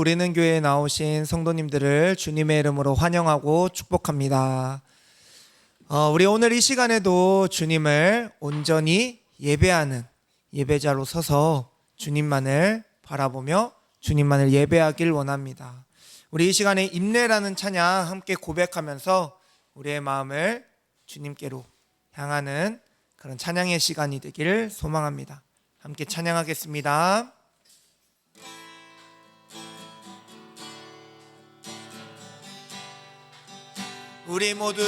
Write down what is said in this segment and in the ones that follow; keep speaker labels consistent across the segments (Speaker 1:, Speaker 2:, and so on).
Speaker 1: 우리는 교회에 나오신 성도님들을 주님의 이름으로 환영하고 축복합니다. 우리 오늘 이 시간에도 주님을 온전히 예배하는 예배자로 서서 주님만을 바라보며 주님만을 예배하길 원합니다. 우리 이 시간에 인내라는 찬양 함께 고백하면서 우리의 마음을 주님께로 향하는 그런 찬양의 시간이 되기를 소망합니다. 함께 찬양하겠습니다. 우리 모두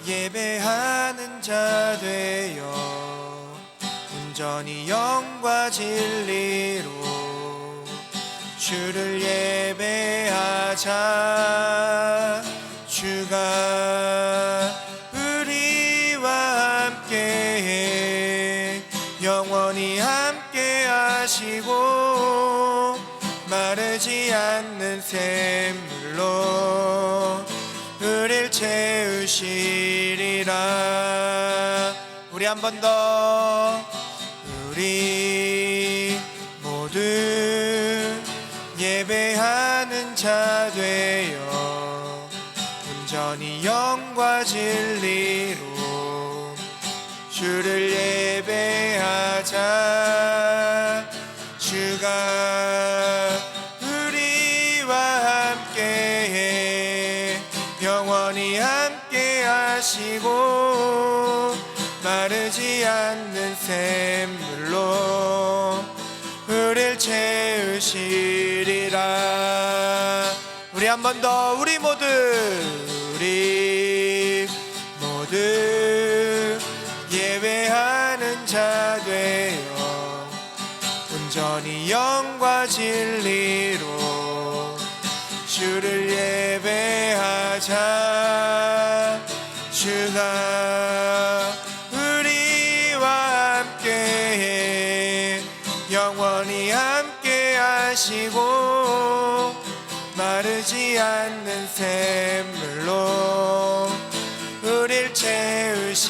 Speaker 1: 예배하는 자 되어 온전히 영과 진리로 주를 예배하자. 주가 우리와 함께해 영원히 함께 하시고 마르지 않는 샘물로 우릴 채우시리라. 우리 한 번 더. 우리 모두 예배하는 자 되어 온전히 영과 진리로 주를 예배하자. 주가 우리와 함께해 영원히 함께 하시고 마르지 않는 샘물로 우릴 채우시리라. 우리 한 번 더. 우리 모두 예배하는 자 되어 온전히 영과 진리로 주를 예배하자. 주가 우리와 함께해 영원히 함께 하시고 마르지 않는 샘물로 우릴 채우시리라.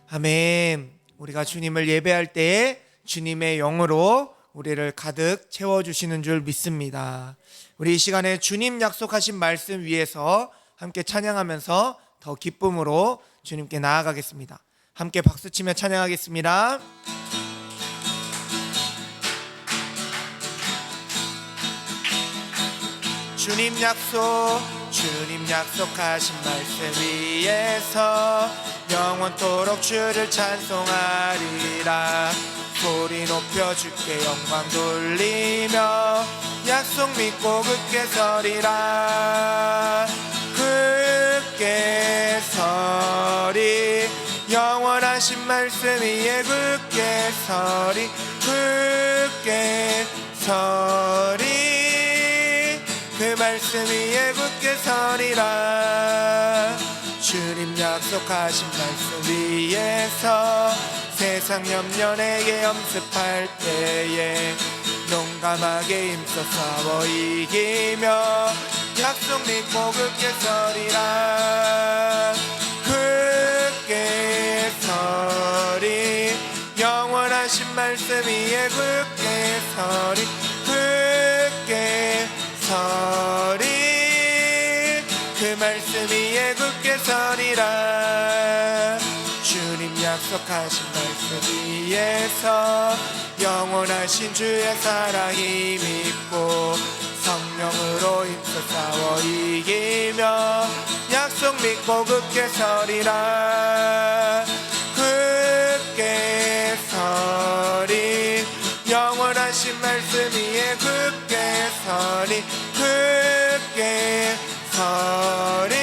Speaker 1: 아멘. 우리가 주님을 예배할 때에 주님의 영으로 우리를 가득 채워주시는 줄 믿습니다. 우리 이 시간에 주님 약속하신 말씀 위에서 함께 찬양하면서 더 기쁨으로 주님께 나아가겠습니다. 함께 박수치며 찬양하겠습니다. 주님 약속하신 말씀 위에서 영원토록 주를 찬송하리라. 소리 높여 주께 영광 돌리며 약속 믿고 굳게 서리라. 굳게 서리 영원하신 말씀 위에 굳게 서리. 굳게 서리 그 말씀 위에 굳게 서리라. 주님 약속하신 말씀 위에서 세상 염려 내게 염습할 때에 용감하게 힘써 싸워 이기며 약속 믿고 굳게 서리라. 굳게 서리 영원하신 말씀 위에 굳게 서리. 굳게 서리 그 말씀 위에 굳게 서리라. 주님 약속하신 말씀 위에서 영원하신 주의 사랑이 믿고 성령으로 힘써 싸워 이기며 약속 믿고 굳게 서리라. 굳게 서리 영원하신 말씀 위에 굳게 서리. 굳게 서리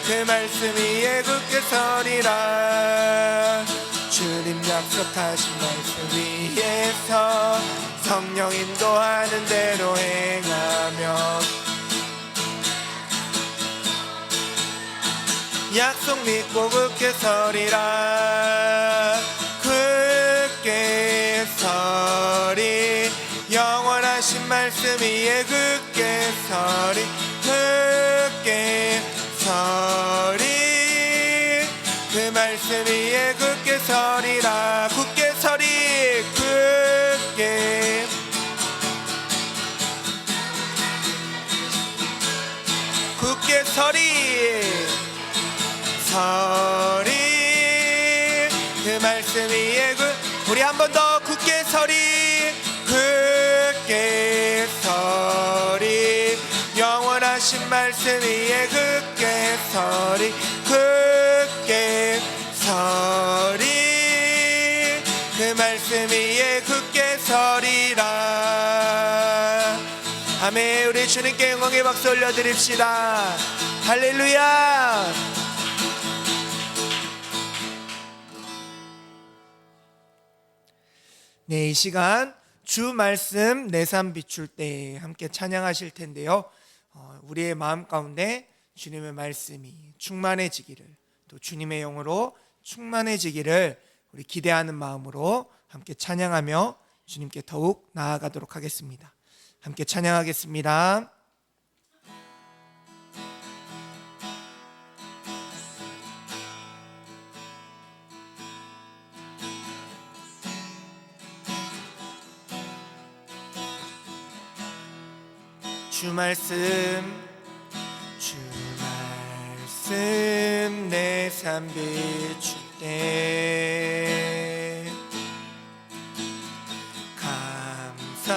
Speaker 1: 그 말씀 위에 굳게 서리라. 주님 약속하신 말씀 위에서 성령 인도하는 대로 행하며 약속 믿고 굳게 서리라. 굳게 서리 영원하신 말씀 위에 굳게 서리. 굳게 서리 그 말씀 위에 굳게 서리라 굳게 서리 굳게 서리 그 말씀 위에 우리 한 번 더 굳게 서리 영원하신 말씀 위에 굳게 서리 그 말씀 위에 굳게 서리라. 아멘. 우리 주님께 영광의 박수 올려드립시다. 할렐루야. 네, 이 시간 주 말씀 내 삶 비출 때 함께 찬양하실 텐데요. 우리의 마음 가운데 주님의 말씀이 충만해지기를, 또 주님의 영으로 충만해지기를 우리 기대하는 마음으로 함께 찬양하며 주님께 더욱 나아가도록 하겠습니다. 함께 찬양하겠습니다. 주 말씀 내 삶 비출 때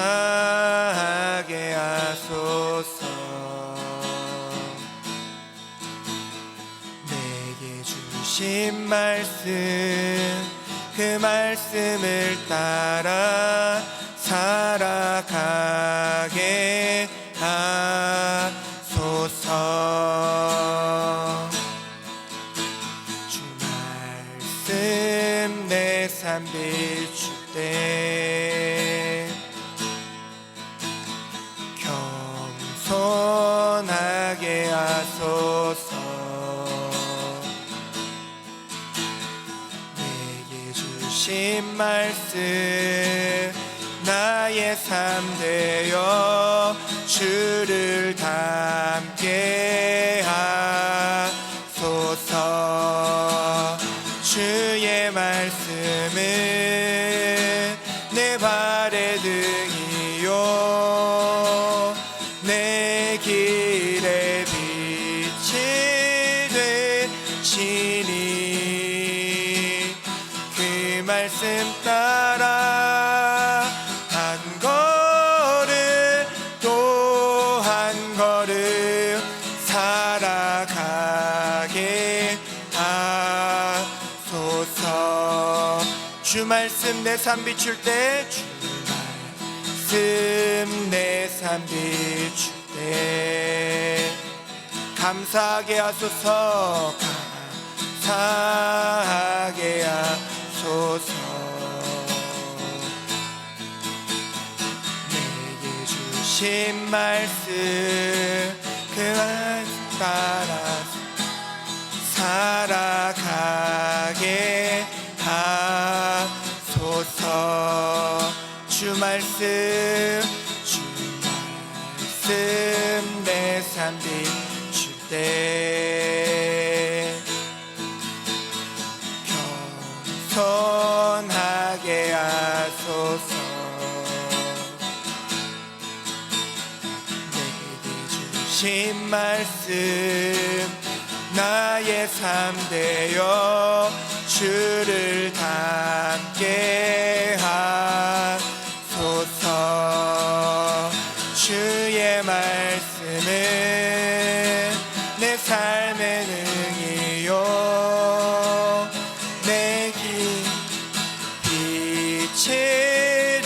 Speaker 1: 감사하게 하소서. 내게 주신 말씀 그 말씀을 따라 살아가게 하소서. 주 말씀 내 삶 비출 때 겸손하게 하소서. 내게 주신 말씀 나의 삶 되어 주를 닮게 하소서. 주의 말씀은 내 발의 등이요 내 길의 빛이 되시니 그 말씀 따라 한 걸음 또 한 걸음 살아가게 하소서. 주 말씀 내 삶 비출 때 주 말씀 내 삶 비출 때 감사하게 하소서. 감사하게 하소서. 내게 주신 말씀 그 말씀 따라 살아가게 하소서. 주 말씀 내 삶 비출 때 겸손하게 하소서. 내게 주신 말씀 나의 삶 되어 주를 닮게 하소서. 주의 말씀은 내 삶의 능이요 내 빛이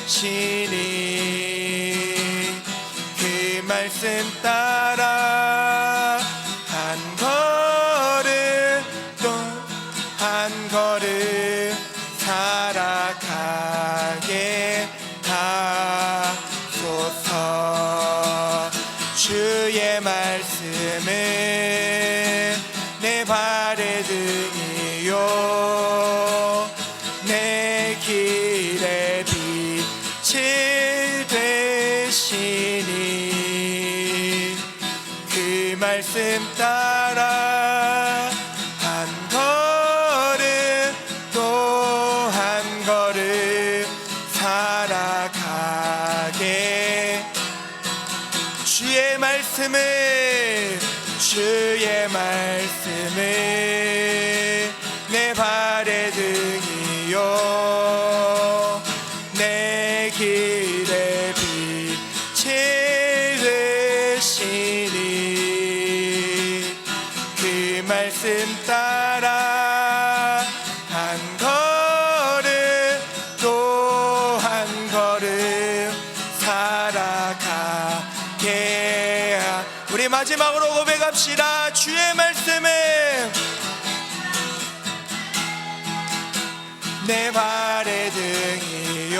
Speaker 1: 되시니 그 말씀 따라 한 걸음 또 한 걸음 살아가게 하소서. 주의 말씀은 내 발의 등이요 내 길의 빛이 되시니 그 따라 한 걸음 또 한 걸음 살아가게 주의 말씀을 내 발의 등이요 내 길의 빛이 되시니 그 말씀 따라 한 걸음 또 한 걸음 살아가게 우리 마지막으로 고백합시다. 주의 말씀은 내 발의 등이요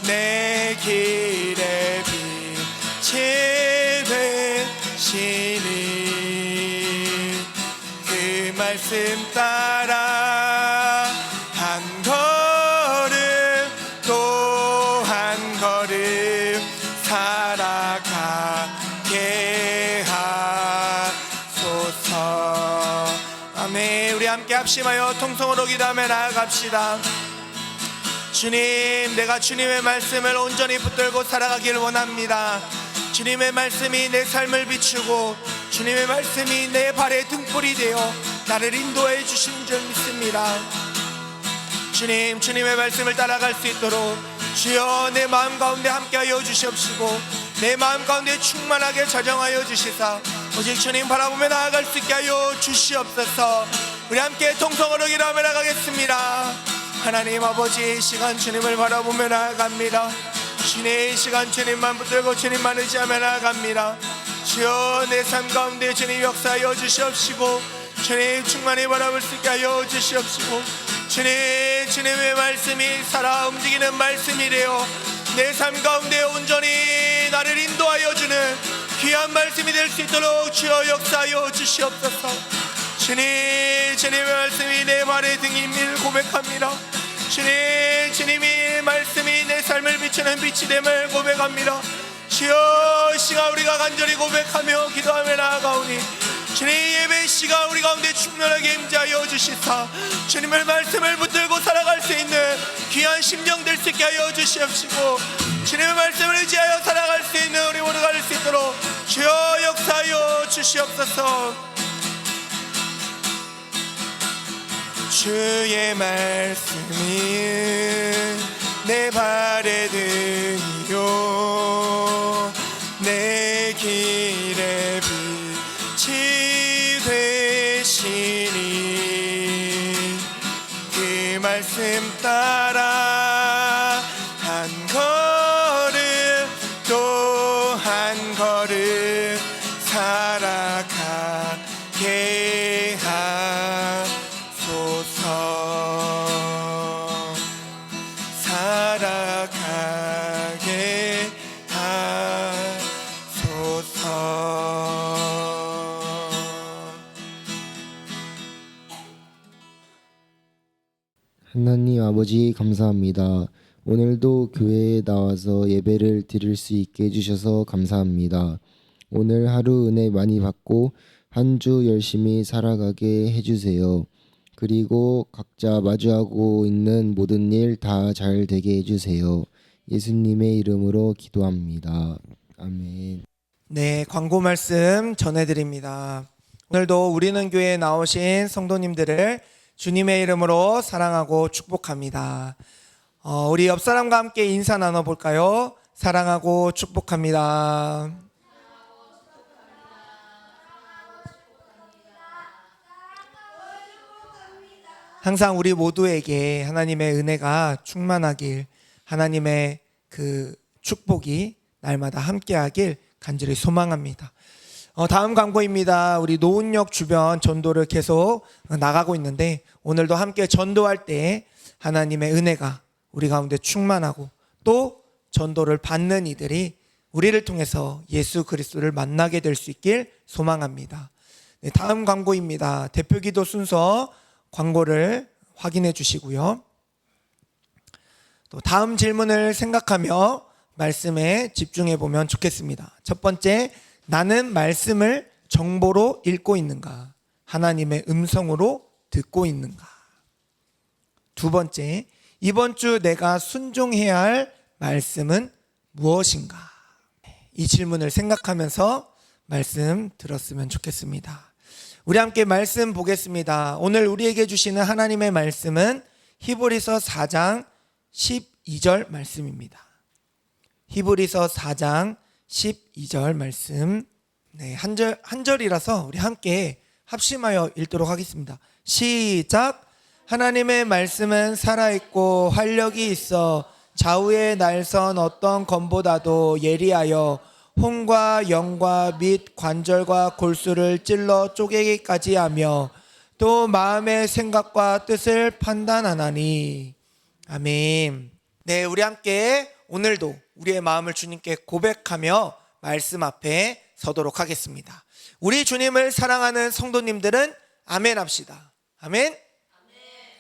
Speaker 1: 내 길의 빛이 되시니 그 말씀 따라 한 걸음 또 한 걸음 살아가게 하소서. 아멘. 우리 함께 합심하여 통성으로 기도하며 나아갑시다. 주님, 내가 주님의 말씀을 온전히 붙들고 살아가길 원합니다. 주님의 말씀이 내 삶을 비추고 주님의 말씀이 내 발의 등불이 되어 나를 인도해 주신 줄 믿습니다. 주님, 주님의 말씀을 따라갈 수 있도록 주여 내 마음 가운데 함께하여 주시옵시고 내 마음 가운데 충만하게 자정하여 주시사 오직 주님 바라보며 나아갈 수 있게 하여 주시옵소서. 우리 함께 통성으로 기도하며 나가겠습니다. 하나님 아버지, 이 시간 주님을 바라보며 나아갑니다. 주님, 이 시간 주님만 붙들고 주님만 의지하며 나아갑니다. 주여 내 삶 가운데 주님 역사하여 주시옵시고 주님 충만히 바라볼 수 있게 하여 주시옵시고 주님, 주님의 말씀이 살아 움직이는 말씀이 되어 내 삶 가운데 온전히 나를 인도하여 주는 귀한 말씀이 될 수 있도록 주여 역사하여 주시옵소서. 주님, 주님의 말씀이 내 발의 등임을 고백합니다. 주님, 주님의 말씀이 내 삶을 비추는 빛이 됨을 고백합니다. 주여, 이 시간 우리가 간절히 고백하며 기도하며 나아가오니 주님, 예배 시간 우리 가운데 충만하게 임재하여 주시사 주님의 말씀을 붙들고 살아갈 수 있는 귀한 심령 될 수 있게 하여 주시옵시고 주님의 말씀을 의지하여 살아갈 수 있는 우리 모두가 될 수 있도록 주여 역사하여 주시옵소서. 주의 말씀이 내 발의 등이요 내 길의 빛이 되시니 그 말씀 따라 한 걸음 또 한 걸음 살아가게 하소서. 살아가게 하소서.
Speaker 2: 하나님 아버지 감사합니다. 오늘도 교회에 나와서 예배를 드릴 수 있게 해주셔서 감사합니다. 오늘 하루 은혜 많이 받고 한 주 열심히 살아가게 해주세요. 그리고 각자 마주하고 있는 모든 일 다 잘 되게 해주세요. 예수님의 이름으로 기도합니다. 아멘.
Speaker 1: 네, 광고 말씀 전해드립니다. 오늘도 우리는 교회에 나오신 성도님들을 주님의 이름으로 사랑하고 축복합니다. 우리 옆 사람과 함께 인사 나눠볼까요? 사랑하고 축복합니다. 항상 우리 모두에게 하나님의 은혜가 충만하길, 하나님의 그 축복이 날마다 함께하길 간절히 소망합니다. 다음 광고입니다. 우리 노은역 주변 전도를 계속 나가고 있는데 오늘도 함께 전도할 때 하나님의 은혜가 우리 가운데 충만하고 또 전도를 받는 이들이 우리를 통해서 예수 그리스도를 만나게 될 수 있길 소망합니다. 네, 다음 광고입니다. 대표기도 순서 광고를 확인해 주시고요. 또 다음 질문을 생각하며 말씀에 집중해 보면 좋겠습니다. 첫 번째, 나는 말씀을 정보로 읽고 있는가? 하나님의 음성으로 듣고 있는가? 두 번째, 이번 주 내가 순종해야 할 말씀은 무엇인가? 이 질문을 생각하면서 말씀 들었으면 좋겠습니다. 우리 함께 말씀 보겠습니다. 오늘 우리에게 주시는 하나님의 말씀은 히브리서 4장 12절 말씀입니다. 히브리서 4장 12절 말씀. 네, 한 절이라서 우리 함께 합심하여 읽도록 하겠습니다. 시작. 하나님의 말씀은 살아있고 활력이 있어 좌우의 날선 어떤 검보다도 예리하여 혼과 영과 및 관절과 골수를 찔러 쪼개기까지 하며 또 마음의 생각과 뜻을 판단하나니. 아멘. 네, 우리 함께 오늘도 우리의 마음을 주님께 고백하며 말씀 앞에 서도록 하겠습니다. 우리 주님을 사랑하는 성도님들은 아멘 합시다. 아멘.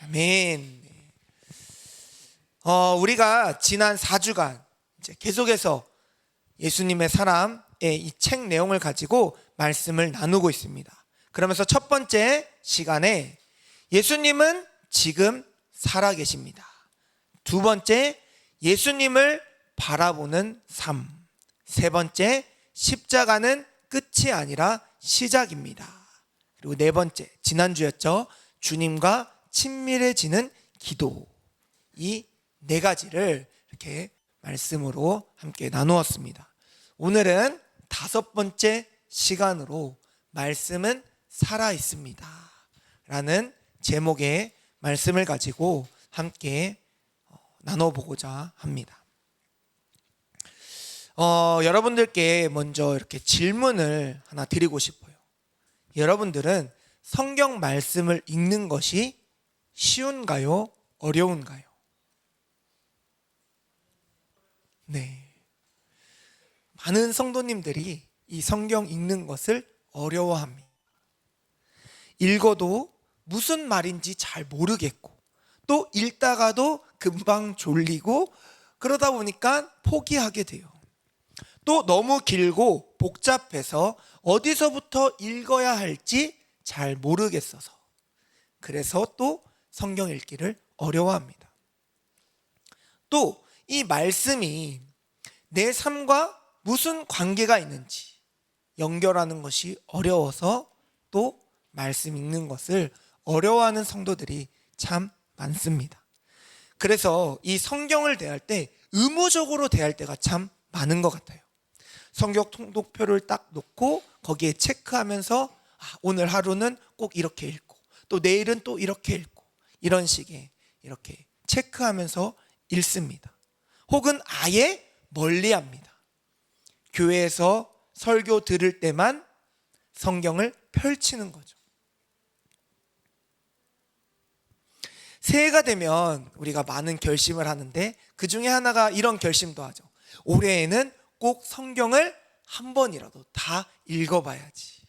Speaker 1: 아멘. 우리가 지난 4주간 이제 계속해서 예수님의 사람의 이 책 내용을 가지고 말씀을 나누고 있습니다. 그러면서 첫 번째 시간에 예수님은 지금 살아계십니다. 두 번째, 예수님을 바라보는 삶. 세 번째, 십자가는 끝이 아니라 시작입니다. 그리고 네 번째, 지난주였죠. 주님과 친밀해지는 기도. 이 네 가지를 이렇게 말씀으로 함께 나누었습니다. 오늘은 다섯 번째 시간으로 말씀은 살아 있습니다 라는 제목의 말씀을 가지고 함께 나눠보고자 합니다. 여러분들께 먼저 이렇게 질문을 하나 드리고 싶어요. 여러분들은 성경 말씀을 읽는 것이 쉬운가요? 어려운가요? 네. 많은 성도님들이 이 성경 읽는 것을 어려워합니다. 읽어도 무슨 말인지 잘 모르겠고 또 읽다가도 금방 졸리고 그러다 보니까 포기하게 돼요. 또 너무 길고 복잡해서 어디서부터 읽어야 할지 잘 모르겠어서 그래서 또 성경 읽기를 어려워합니다. 또 이 말씀이 내 삶과 무슨 관계가 있는지 연결하는 것이 어려워서 또 말씀 읽는 것을 어려워하는 성도들이 참 많습니다. 그래서 이 성경을 대할 때 의무적으로 대할 때가 참 많은 것 같아요. 성경 통독표를 딱 놓고 거기에 체크하면서 오늘 하루는 꼭 이렇게 읽고 또 내일은 또 이렇게 읽고 이런 식의 이렇게 체크하면서 읽습니다. 혹은 아예 멀리합니다. 교회에서 설교 들을 때만 성경을 펼치는 거죠. 새해가 되면 우리가 많은 결심을 하는데 그 중에 하나가 이런 결심도 하죠. 올해에는 꼭 성경을 한 번이라도 다 읽어봐야지.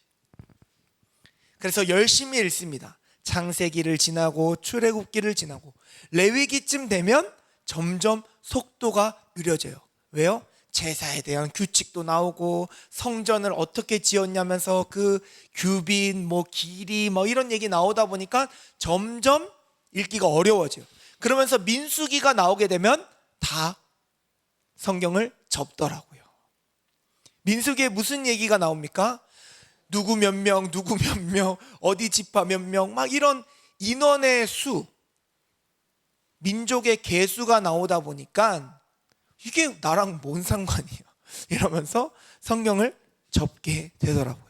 Speaker 1: 그래서 열심히 읽습니다. 창세기를 지나고 출애굽기를 지나고 레위기쯤 되면 점점 속도가 느려져요. 왜요? 제사에 대한 규칙도 나오고 성전을 어떻게 지었냐면서 그 규빈 길이 이런 얘기 나오다 보니까 점점 읽기가 어려워져요. 그러면서 민수기가 나오게 되면 다 성경을 접더라고요. 민수기에 무슨 얘기가 나옵니까? 누구 몇 명, 누구 몇 명, 어디 지파 몇 명, 이런 인원의 수, 민족의 개수가 나오다 보니까 이게 나랑 뭔 상관이야 이러면서 성경을 접게 되더라고요.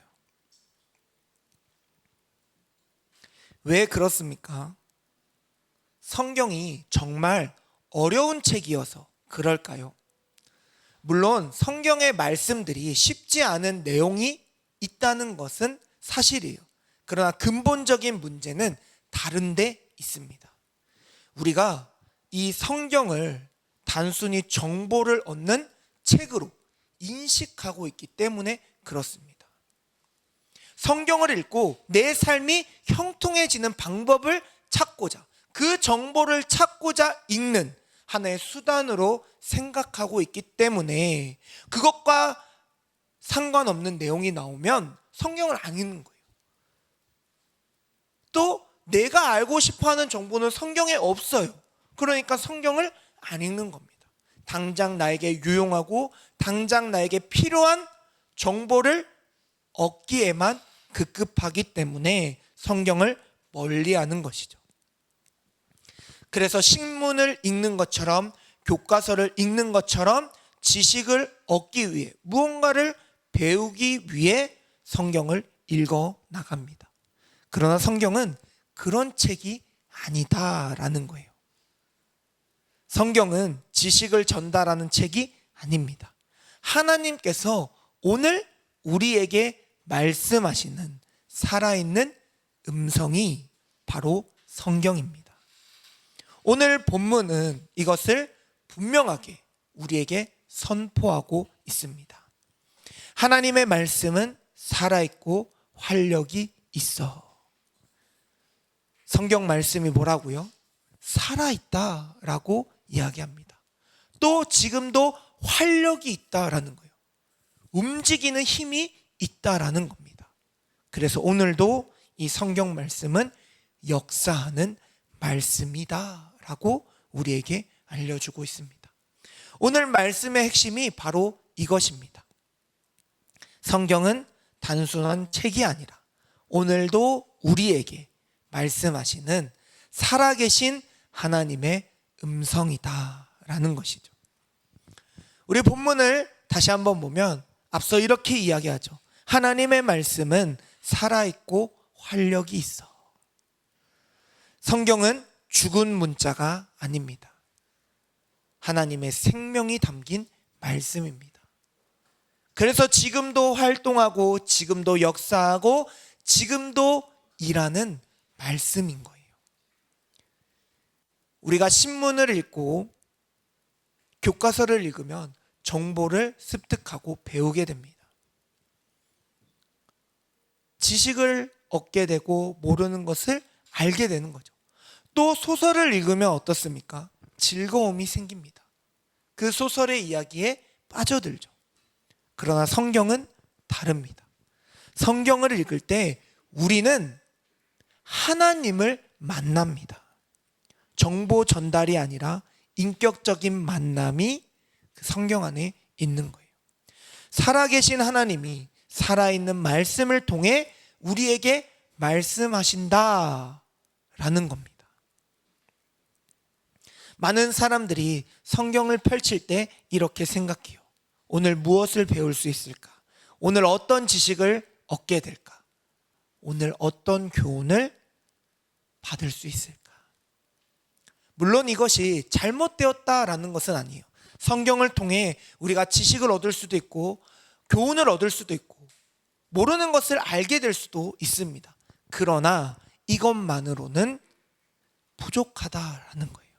Speaker 1: 왜 그렇습니까? 성경이 정말 어려운 책이어서 그럴까요? 물론 성경의 말씀들이 쉽지 않은 내용이 있다는 것은 사실이에요. 그러나 근본적인 문제는 다른 데 있습니다. 우리가 이 성경을 단순히 정보를 얻는 책으로 인식하고 있기 때문에 그렇습니다. 성경을 읽고 내 삶이 형통해지는 방법을 찾고자, 그 정보를 찾고자 읽는 하나의 수단으로 생각하고 있기 때문에 그것과 상관없는 내용이 나오면 성경을 안 읽는 거예요. 또 내가 알고 싶어하는 정보는 성경에 없어요. 그러니까 성경을 안 읽는 겁니다. 당장 나에게 유용하고 당장 나에게 필요한 정보를 얻기에만 급급하기 때문에 성경을 멀리하는 것이죠. 그래서 신문을 읽는 것처럼, 교과서를 읽는 것처럼 지식을 얻기 위해, 무언가를 배우기 위해 성경을 읽어 나갑니다. 그러나 성경은 그런 책이 아니다라는 거예요. 성경은 지식을 전달하는 책이 아닙니다. 하나님께서 오늘 우리에게 말씀하시는 살아있는 음성이 바로 성경입니다. 오늘 본문은 이것을 분명하게 우리에게 선포하고 있습니다. 하나님의 말씀은 살아있고 활력이 있어. 성경 말씀이 뭐라고요? 살아있다라고 이야기합니다. 또 지금도 활력이 있다라는 거예요. 움직이는 힘이 있다라는 겁니다. 그래서 오늘도 이 성경 말씀은 역사하는 말씀이다라고 우리에게 알려주고 있습니다. 오늘 말씀의 핵심이 바로 이것입니다. 성경은 단순한 책이 아니라 오늘도 우리에게 말씀하시는 살아계신 하나님의 음성이다라는 것이죠. 우리 본문을 다시 한번 보면 앞서 이렇게 이야기하죠. 하나님의 말씀은 살아있고 활력이 있어. 성경은 죽은 문자가 아닙니다. 하나님의 생명이 담긴 말씀입니다. 그래서 지금도 활동하고 지금도 역사하고 지금도 일하는 말씀인 거예요. 우리가 신문을 읽고 교과서를 읽으면 정보를 습득하고 배우게 됩니다. 지식을 얻게 되고 모르는 것을 알게 되는 거죠. 또 소설을 읽으면 어떻습니까? 즐거움이 생깁니다. 그 소설의 이야기에 빠져들죠. 그러나 성경은 다릅니다. 성경을 읽을 때 우리는 하나님을 만납니다. 정보 전달이 아니라 인격적인 만남이 그 성경 안에 있는 거예요. 살아계신 하나님이 살아있는 말씀을 통해 우리에게 말씀하신다라는 겁니다. 많은 사람들이 성경을 펼칠 때 이렇게 생각해요. 오늘 무엇을 배울 수 있을까? 오늘 어떤 지식을 얻게 될까? 오늘 어떤 교훈을 받을 수 있을까? 물론 이것이 잘못되었다라는 것은 아니에요. 성경을 통해 우리가 지식을 얻을 수도 있고 교훈을 얻을 수도 있고 모르는 것을 알게 될 수도 있습니다. 그러나 이것만으로는 부족하다라는 거예요.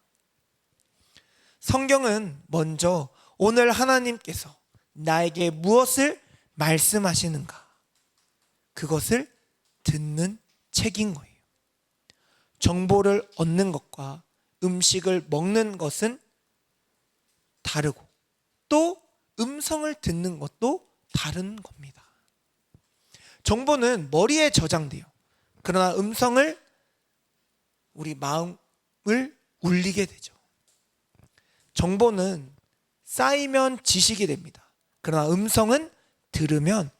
Speaker 1: 성경은 먼저 오늘 하나님께서 나에게 무엇을 말씀하시는가, 그것을 듣는 책인 거예요. 정보를 얻는 것과 음식을 먹는 것은 다르고 또 음성을 듣는 것도 다른 겁니다. 정보는 머리에 저장돼요. 그러나 음성을 우리 마음을 울리게 되죠. 정보는 쌓이면 지식이 됩니다. 그러나 음성은 들으면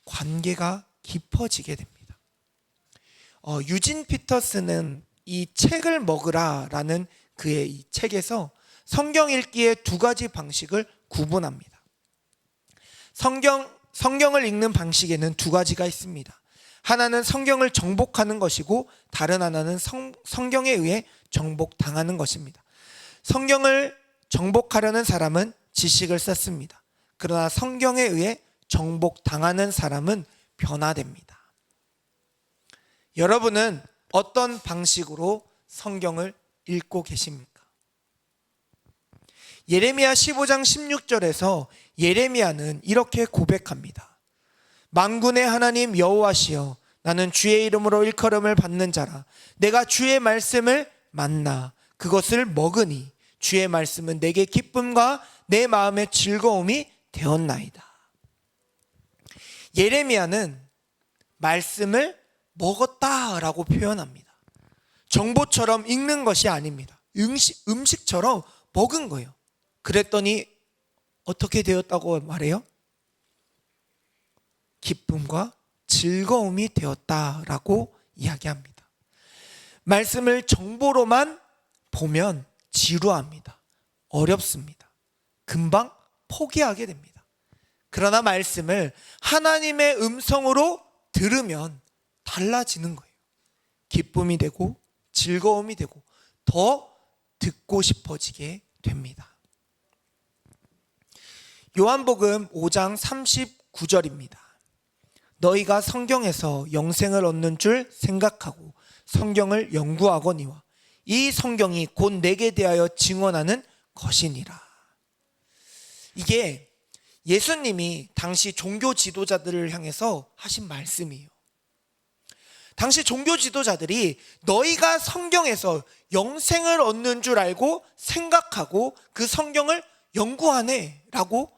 Speaker 1: 관계가 깊어지게 됩니다. 유진 피터스는 이 책을 먹으라라는 그의 이 책에서 성경 읽기의 두 가지 방식을 구분합니다. 성경을 읽는 방식에는 두 가지가 있습니다. 하나는 성경을 정복하는 것이고 다른 하나는 성경에 의해 정복당하는 것입니다. 성경을 정복하려는 사람은 지식을 쌓습니다. 그러나 성경에 의해 정복당하는 사람은 변화됩니다. 여러분은 어떤 방식으로 성경을 읽고 계십니까? 예레미야 15장 16절에서 예레미야는 이렇게 고백합니다. 만군의 하나님 여호와시여, 나는 주의 이름으로 일컬음을 받는 자라. 내가 주의 말씀을 만나 그것을 먹으니 주의 말씀은 내게 기쁨과 내 마음의 즐거움이 되었나이다. 예레미야는 말씀을 먹었다라고 표현합니다. 정보처럼 읽는 것이 아닙니다. 음식처럼 먹은 거예요. 그랬더니 어떻게 되었다고 말해요? 기쁨과 즐거움이 되었다라고 이야기합니다. 말씀을 정보로만 보면 지루합니다. 어렵습니다. 금방 포기하게 됩니다. 그러나 말씀을 하나님의 음성으로 들으면 달라지는 거예요. 기쁨이 되고 즐거움이 되고 더 듣고 싶어지게 됩니다. 요한복음 5장 39절입니다. 너희가 성경에서 영생을 얻는 줄 생각하고 성경을 연구하거니와 이 성경이 곧 내게 대하여 증언하는 것이니라. 이게 예수님이 당시 종교 지도자들을 향해서 하신 말씀이에요. 당시 종교 지도자들이 너희가 성경에서 영생을 얻는 줄 알고 생각하고 그 성경을 연구하네 라고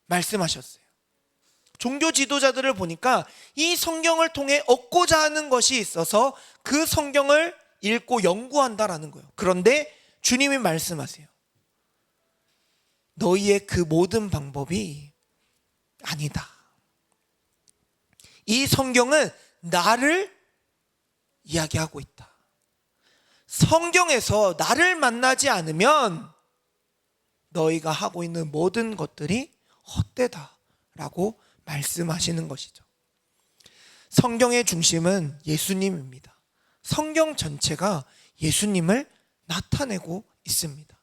Speaker 1: 말씀하셨어요. 종교 지도자들을 보니까 이 성경을 통해 얻고자 하는 것이 있어서 그 성경을 읽고 연구한다라는 거예요. 그런데 주님이 말씀하세요. 너희의 그 모든 방법이 아니다. 이 성경은 나를 이야기하고 있다. 성경에서 나를 만나지 않으면 너희가 하고 있는 모든 것들이 헛되다라고 말씀하시는 것이죠. 성경의 중심은 예수님입니다. 성경 전체가 예수님을 나타내고 있습니다.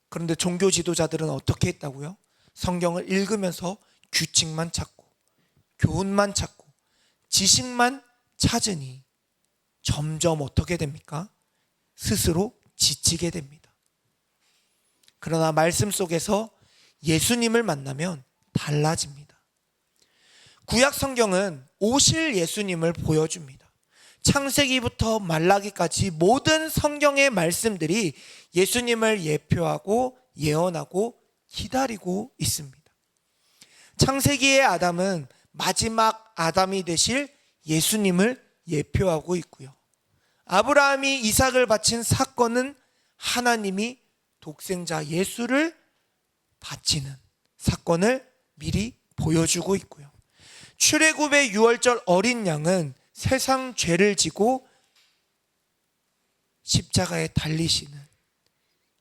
Speaker 1: 그런데 종교 지도자들은 어떻게 했다고요? 성경을 읽으면서 규칙만 찾고 교훈만 찾고 지식만 찾으니 점점 어떻게 됩니까? 스스로 지치게 됩니다. 그러나 말씀 속에서 예수님을 만나면 달라집니다. 구약 성경은 오실 예수님을 보여줍니다. 창세기부터 말라기까지 모든 성경의 말씀들이 예수님을 예표하고 예언하고 기다리고 있습니다. 창세기의 아담은 마지막 아담이 되실 예수님을 예표하고 있고요. 아브라함이 이삭을 바친 사건은 하나님이 독생자 예수를 바치는 사건을 미리 보여주고 있고요. 출애굽의 유월절 어린 양은 세상 죄를 지고 십자가에 달리시는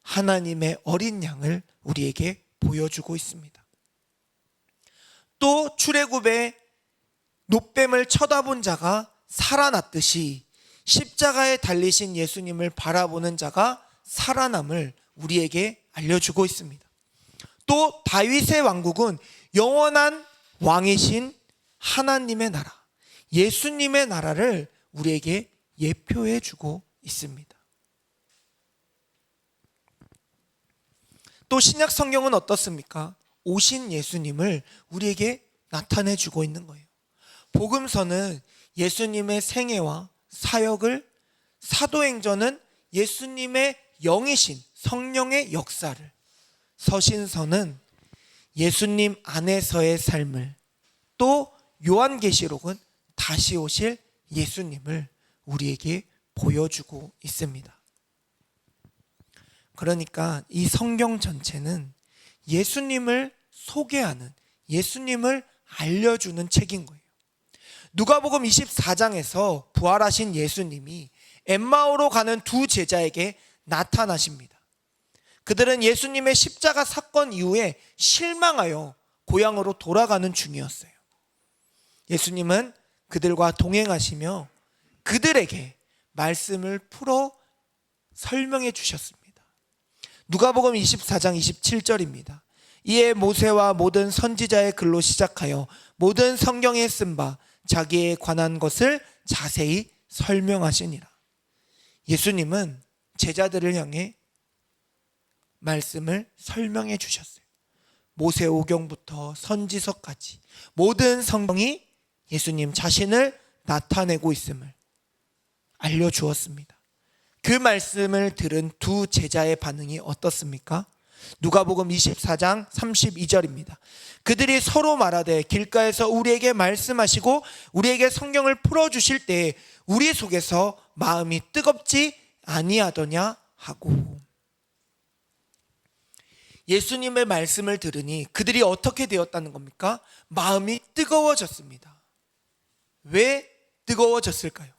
Speaker 1: 하나님의 어린 양을 우리에게 보여주고 있습니다. 또 출애굽의 놋뱀을 쳐다본 자가 살아났듯이 십자가에 달리신 예수님을 바라보는 자가 살아남을 우리에게 알려주고 있습니다. 또 다윗의 왕국은 영원한 왕이신 하나님의 나라, 예수님의 나라를 우리에게 예표해 주고 있습니다. 또 신약 성경은 어떻습니까? 오신 예수님을 우리에게 나타내 주고 있는 거예요. 복음서는 예수님의 생애와 사역을, 사도행전은 예수님의 영이신 성령의 역사를, 서신서는 예수님 안에서의 삶을, 또 요한계시록은 다시 오실 예수님을 우리에게 보여주고 있습니다. 그러니까 이 성경 전체는 예수님을 소개하는, 예수님을 알려주는 책인 거예요. 누가복음 24장에서 부활하신 예수님이 엠마오로 가는 두 제자에게 나타나십니다. 그들은 예수님의 십자가 사건 이후에 실망하여 고향으로 돌아가는 중이었어요. 예수님은 그들과 동행하시며 그들에게 말씀을 풀어 설명해 주셨습니다. 누가복음 24장 27절입니다. 이에 모세와 모든 선지자의 글로 시작하여 모든 성경에 쓴 바 자기에 관한 것을 자세히 설명하시니라. 예수님은 제자들을 향해 말씀을 설명해 주셨어요. 모세오경부터 선지서까지 모든 성경이 예수님 자신을 나타내고 있음을 알려주었습니다. 그 말씀을 들은 두 제자의 반응이 어떻습니까? 누가복음 24장 32절입니다. 그들이 서로 말하되 길가에서 우리에게 말씀하시고 우리에게 성경을 풀어주실 때 우리 속에서 마음이 뜨겁지 아니하더냐 하고. 예수님의 말씀을 들으니 그들이 어떻게 되었다는 겁니까? 마음이 뜨거워졌습니다. 왜 뜨거워졌을까요?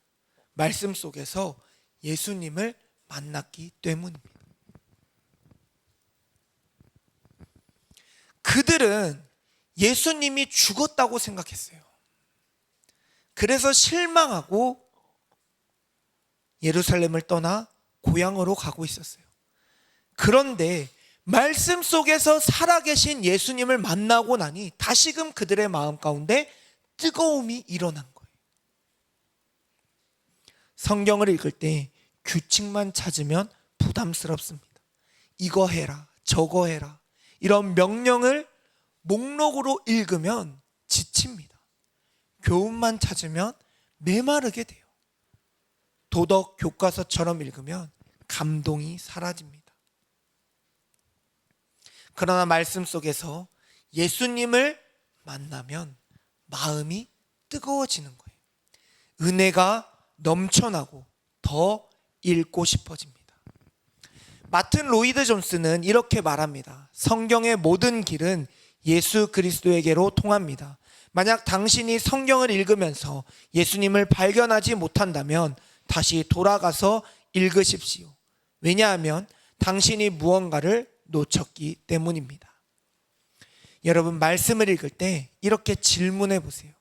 Speaker 1: 말씀 속에서 예수님을 만났기 때문입니다. 그들은 예수님이 죽었다고 생각했어요. 그래서 실망하고 예루살렘을 떠나 고향으로 가고 있었어요. 그런데 말씀 속에서 살아계신 예수님을 만나고 나니 다시금 그들의 마음 가운데 뜨거움이 일어난 거예요. 성경을 읽을 때 규칙만 찾으면 부담스럽습니다. 이거 해라, 저거 해라, 이런 명령을 목록으로 읽으면 지칩니다. 교훈만 찾으면 메마르게 돼요. 도덕 교과서처럼 읽으면 감동이 사라집니다. 그러나 말씀 속에서 예수님을 만나면 마음이 뜨거워지는 거예요. 은혜가 넘쳐나고 더 읽고 싶어집니다. 마틴 로이드 존스는 이렇게 말합니다. 성경의 모든 길은 예수 그리스도에게로 통합니다. 만약 당신이 성경을 읽으면서 예수님을 발견하지 못한다면 다시 돌아가서 읽으십시오. 왜냐하면 당신이 무언가를 놓쳤기 때문입니다. 여러분, 말씀을 읽을 때 이렇게 질문해 보세요.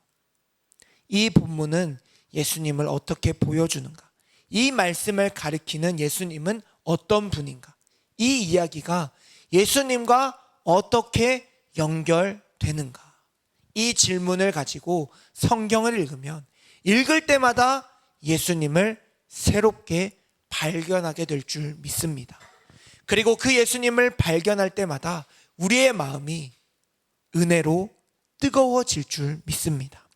Speaker 1: 이 본문은 예수님을 어떻게 보여주는가? 이 말씀을 가리키는 예수님은 어떤 분인가? 이 이야기가 예수님과 어떻게 연결되는가? 이 질문을 가지고 성경을 읽으면 읽을 때마다 예수님을 새롭게 발견하게 될 줄 믿습니다. 그리고 그 예수님을 발견할 때마다 우리의 마음이 은혜로 뜨거워질 줄 믿습니다.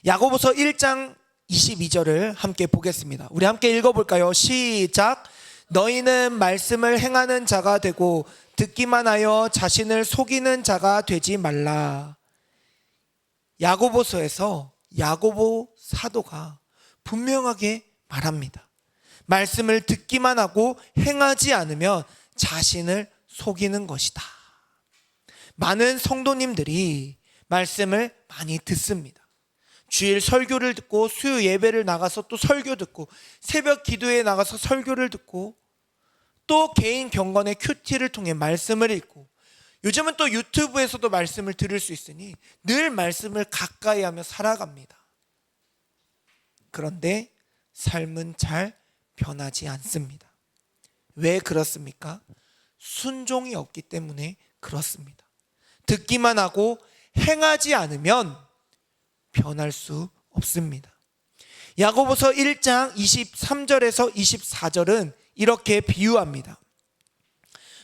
Speaker 1: 야고보서 1장 22절을 함께 보겠습니다. 우리 함께 읽어볼까요? 시작. 너희는 말씀을 행하는 자가 되고 듣기만 하여 자신을 속이는 자가 되지 말라. 야고보서에서 야고보 사도가 분명하게 말합니다. 말씀을 듣기만 하고 행하지 않으면 자신을 속이는 것이다. 많은 성도님들이 말씀을 많이 듣습니다. 주일 설교를 듣고 수요 예배를 나가서 또 설교 듣고 새벽 기도에 나가서 설교를 듣고 또 개인 경건의 큐티를 통해 말씀을 읽고 요즘은 또 유튜브에서도 말씀을 들을 수 있으니 늘 말씀을 가까이 하며 살아갑니다. 그런데 삶은 잘 변하지 않습니다. 왜 그렇습니까? 순종이 없기 때문에 그렇습니다. 듣기만 하고 행하지 않으면 변할 수 없습니다. 야고보서 1장 23절에서 24절은 이렇게 비유합니다.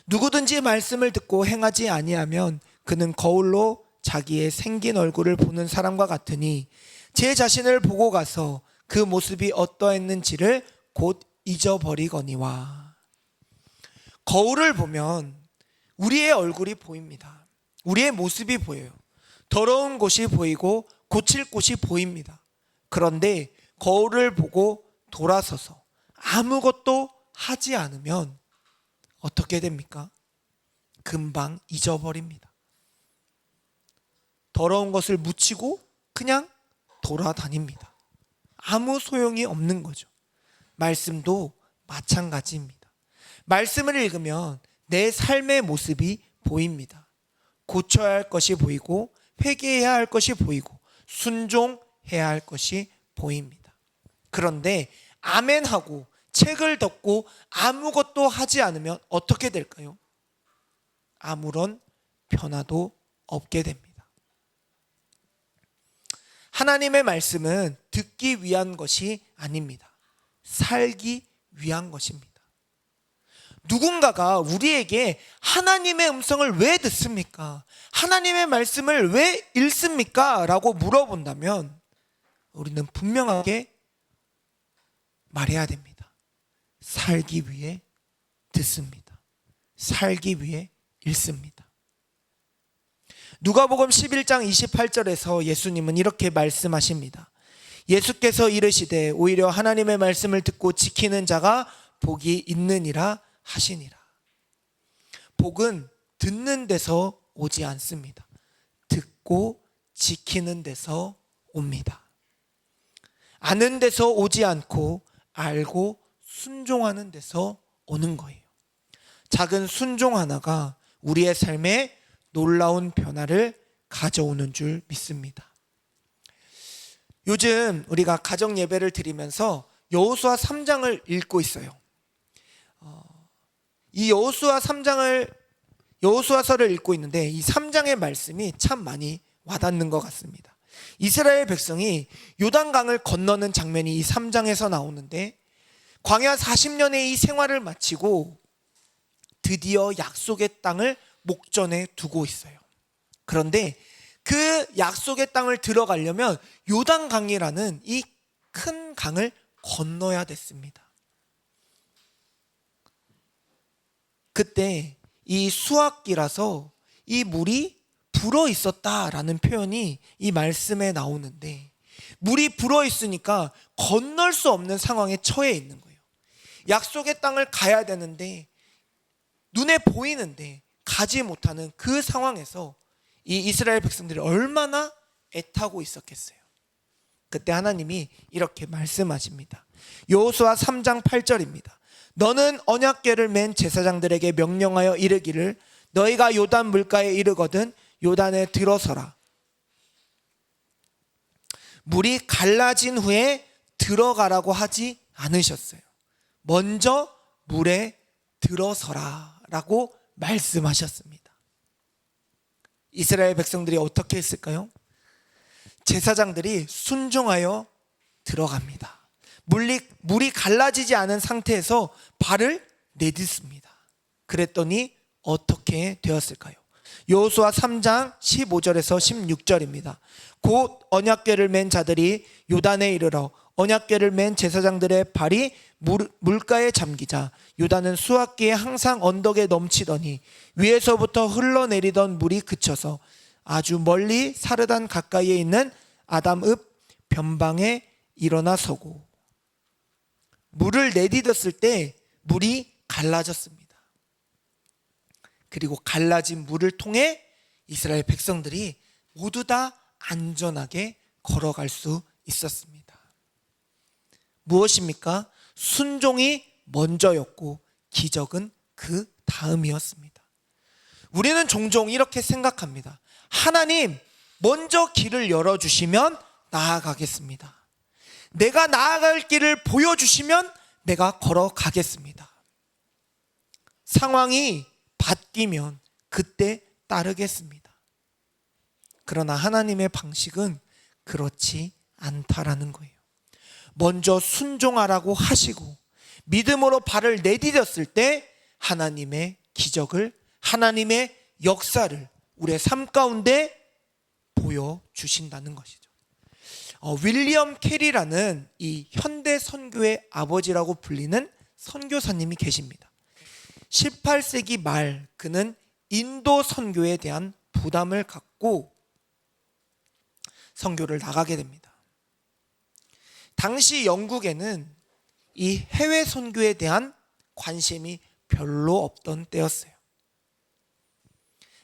Speaker 1: 누구든지 말씀을 듣고 행하지 아니하면 그는 거울로 자기의 생긴 얼굴을 보는 사람과 같으니 제 자신을 보고 가서 그 모습이 어떠했는지를 곧 잊어버리거니와. 거울을 보면 우리의 얼굴이 보입니다. 우리의 모습이 보여요. 더러운 곳이 보이고 고칠 곳이 보입니다. 그런데 거울을 보고 돌아서서 아무것도 하지 않으면 어떻게 됩니까? 금방 잊어버립니다. 더러운 것을 묻히고 그냥 돌아다닙니다. 아무 소용이 없는 거죠. 말씀도 마찬가지입니다. 말씀을 읽으면 내 삶의 모습이 보입니다. 고쳐야 할 것이 보이고 회개해야 할 것이 보이고 순종해야 할 것이 보입니다. 그런데 아멘하고 책을 덮고 아무것도 하지 않으면 어떻게 될까요? 아무런 변화도 없게 됩니다. 하나님의 말씀은 듣기 위한 것이 아닙니다. 살기 위한 것입니다. 누군가가 우리에게 하나님의 음성을 왜 듣습니까? 하나님의 말씀을 왜 읽습니까? 라고 물어본다면 우리는 분명하게 말해야 됩니다. 살기 위해 듣습니다. 살기 위해 읽습니다. 누가복음 11장 28절에서 예수님은 이렇게 말씀하십니다. 예수께서 이르시되 오히려 하나님의 말씀을 듣고 지키는 자가 복이 있느니라 하시니라. 복은 듣는 데서 오지 않습니다. 듣고 지키는 데서 옵니다. 아는 데서 오지 않고 알고 순종하는 데서 오는 거예요. 작은 순종 하나가 우리의 삶에 놀라운 변화를 가져오는 줄 믿습니다. 요즘 우리가 가정 예배를 드리면서 여호수아 3장을 읽고 있어요. 이 여호수아서를 읽고 있는데 이 3장의 말씀이 참 많이 와닿는 것 같습니다. 이스라엘 백성이 요단강을 건너는 장면이 이 3장에서 나오는데 광야 40년의 이 생활을 마치고 드디어 약속의 땅을 목전에 두고 있어요. 그런데 그 약속의 땅을 들어가려면 요단강이라는 이 큰 강을 건너야 됐습니다. 그때 이 수확기라서 이 물이 불어 있었다라는 표현이 이 말씀에 나오는데 물이 불어 있으니까 건널 수 없는 상황에 처해 있는 거예요. 약속의 땅을 가야 되는데 눈에 보이는데 가지 못하는 그 상황에서 이 이스라엘 백성들이 얼마나 애타고 있었겠어요. 그때 하나님이 이렇게 말씀하십니다. 여호수아 3장 8절입니다. 너는 언약궤를 맨 제사장들에게 명령하여 이르기를 너희가 요단 물가에 이르거든 요단에 들어서라. 물이 갈라진 후에 들어가라고 하지 않으셨어요. 먼저 물에 들어서라 라고 말씀하셨습니다. 이스라엘 백성들이 어떻게 했을까요? 제사장들이 순종하여 들어갑니다. 물이 갈라지지 않은 상태에서 발을 내딛습니다. 그랬더니 어떻게 되었을까요? 여호수아 3장 15절에서 16절입니다. 곧 언약궤를 맨 자들이 요단에 이르러 언약궤를 맨 제사장들의 발이 물가에 잠기자 요단은 수확기에 항상 언덕에 넘치더니 위에서부터 흘러내리던 물이 그쳐서 아주 멀리 사르단 가까이에 있는 아담읍 변방에 일어나 서고 물을 내딛었을 때 물이 갈라졌습니다. 그리고 갈라진 물을 통해 이스라엘 백성들이 모두 다 안전하게 걸어갈 수 있었습니다. 무엇입니까? 순종이 먼저였고 기적은 그 다음이었습니다. 우리는 종종 이렇게 생각합니다. 하나님, 먼저 길을 열어주시면 나아가겠습니다. 내가 나아갈 길을 보여주시면 내가 걸어가겠습니다. 상황이 바뀌면 그때 따르겠습니다. 그러나 하나님의 방식은 그렇지 않다라는 거예요. 먼저 순종하라고 하시고 믿음으로 발을 내디뎠을 때 하나님의 기적을, 하나님의 역사를 우리의 삶 가운데 보여주신다는 것이죠. 윌리엄 캐리라는 이 현대 선교의 아버지라고 불리는 선교사님이 계십니다. 18세기 말 그는 인도 선교에 대한 부담을 갖고 선교를 나가게 됩니다. 당시 영국에는 이 해외 선교에 대한 관심이 별로 없던 때였어요.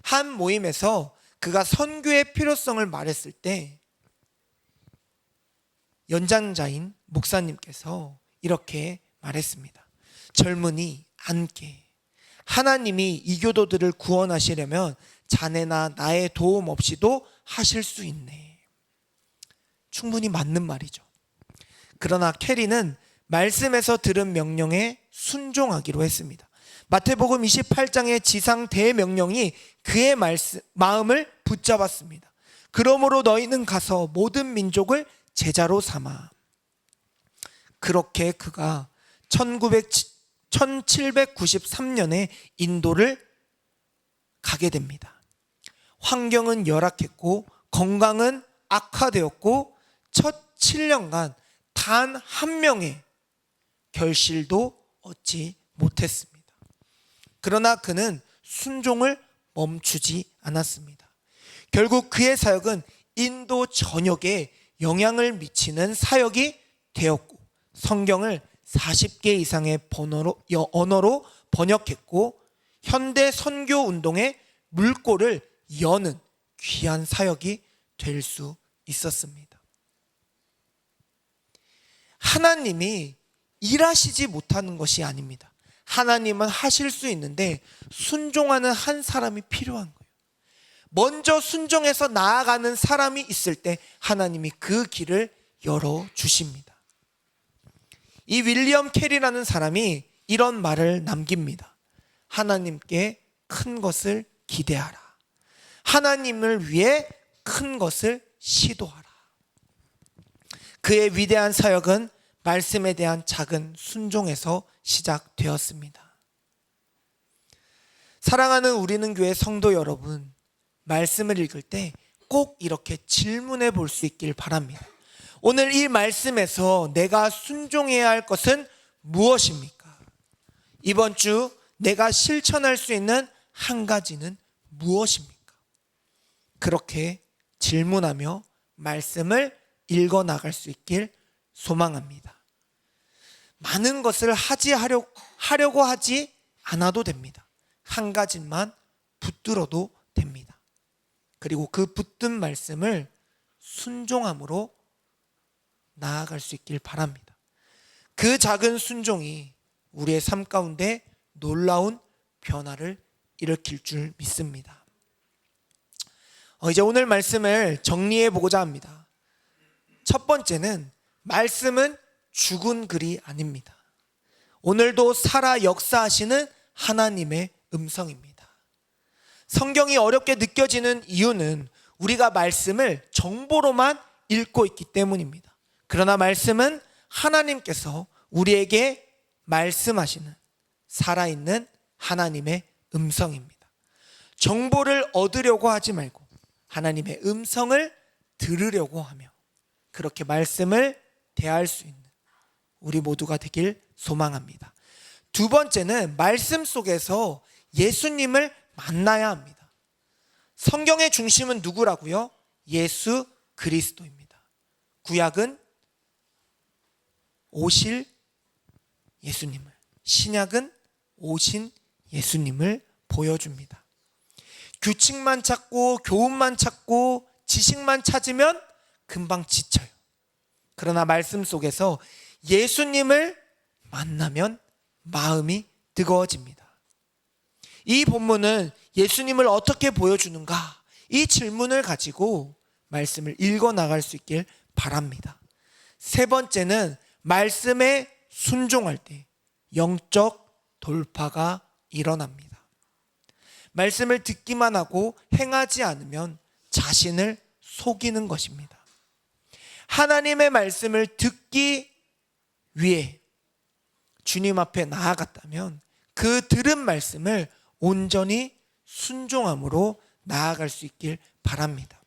Speaker 1: 한 모임에서 그가 선교의 필요성을 말했을 때 연장자인 목사님께서 이렇게 말했습니다. 젊은이 앉게. 하나님이 이교도들을 구원하시려면 자네나 나의 도움 없이도 하실 수 있네. 충분히 맞는 말이죠. 그러나 캐리는 말씀에서 들은 명령에 순종하기로 했습니다. 마태복음 28장의 지상 대명령이 그의 마음을 붙잡았습니다. 그러므로 너희는 가서 모든 민족을 제자로 삼아. 그렇게 그가 1793년에 인도를 가게 됩니다. 환경은 열악했고 건강은 악화되었고 첫 7년간 단 한 명의 결실도 얻지 못했습니다. 그러나 그는 순종을 멈추지 않았습니다. 결국 그의 사역은 인도 전역에 영향을 미치는 사역이 되었고, 성경을 40개 이상의 언어로 번역했고, 현대 선교 운동의 물꼬를 여는 귀한 사역이 될 수 있었습니다. 하나님이 일하시지 못하는 것이 아닙니다. 하나님은 하실 수 있는데 순종하는 한 사람이 필요한 거예요. 먼저 순종해서 나아가는 사람이 있을 때 하나님이 그 길을 열어주십니다. 이 윌리엄 캐리라는 사람이 이런 말을 남깁니다. 하나님께 큰 것을 기대하라. 하나님을 위해 큰 것을 시도하라. 그의 위대한 사역은 말씀에 대한 작은 순종에서 시작되었습니다. 사랑하는 우리는 교회 성도 여러분, 말씀을 읽을 때 꼭 이렇게 질문해 볼 수 있길 바랍니다. 오늘 이 말씀에서 내가 순종해야 할 것은 무엇입니까? 이번 주 내가 실천할 수 있는 한 가지는 무엇입니까? 그렇게 질문하며 말씀을 읽어 나갈 수 있길 소망합니다. 많은 것을 하려고 하지 않아도 됩니다. 한 가지만 붙들어도 됩니다. 그리고 그 붙든 말씀을 순종함으로 나아갈 수 있길 바랍니다. 그 작은 순종이 우리의 삶 가운데 놀라운 변화를 일으킬 줄 믿습니다. 이제 오늘 말씀을 정리해 보고자 합니다. 첫 번째는 말씀은 죽은 글이 아닙니다. 오늘도 살아 역사하시는 하나님의 음성입니다. 성경이 어렵게 느껴지는 이유는 우리가 말씀을 정보로만 읽고 있기 때문입니다. 그러나 말씀은 하나님께서 우리에게 말씀하시는 살아있는 하나님의 음성입니다. 정보를 얻으려고 하지 말고 하나님의 음성을 들으려고 하며 그렇게 말씀을 대할 수 있는 우리 모두가 되길 소망합니다. 두 번째는 말씀 속에서 예수님을 만나야 합니다. 성경의 중심은 누구라고요? 예수 그리스도입니다. 구약은 오실 예수님을, 신약은 오신 예수님을 보여줍니다. 규칙만 찾고 교훈만 찾고 지식만 찾으면 금방 지쳐요. 그러나 말씀 속에서 예수님을 만나면 마음이 뜨거워집니다. 이 본문은 예수님을 어떻게 보여주는가? 이 질문을 가지고 말씀을 읽어 나갈 수 있길 바랍니다. 세 번째는 말씀에 순종할 때 영적 돌파가 일어납니다. 말씀을 듣기만 하고 행하지 않으면 자신을 속이는 것입니다. 하나님의 말씀을 듣기 위해 주님 앞에 나아갔다면 그 들은 말씀을 온전히 순종함으로 나아갈 수 있길 바랍니다.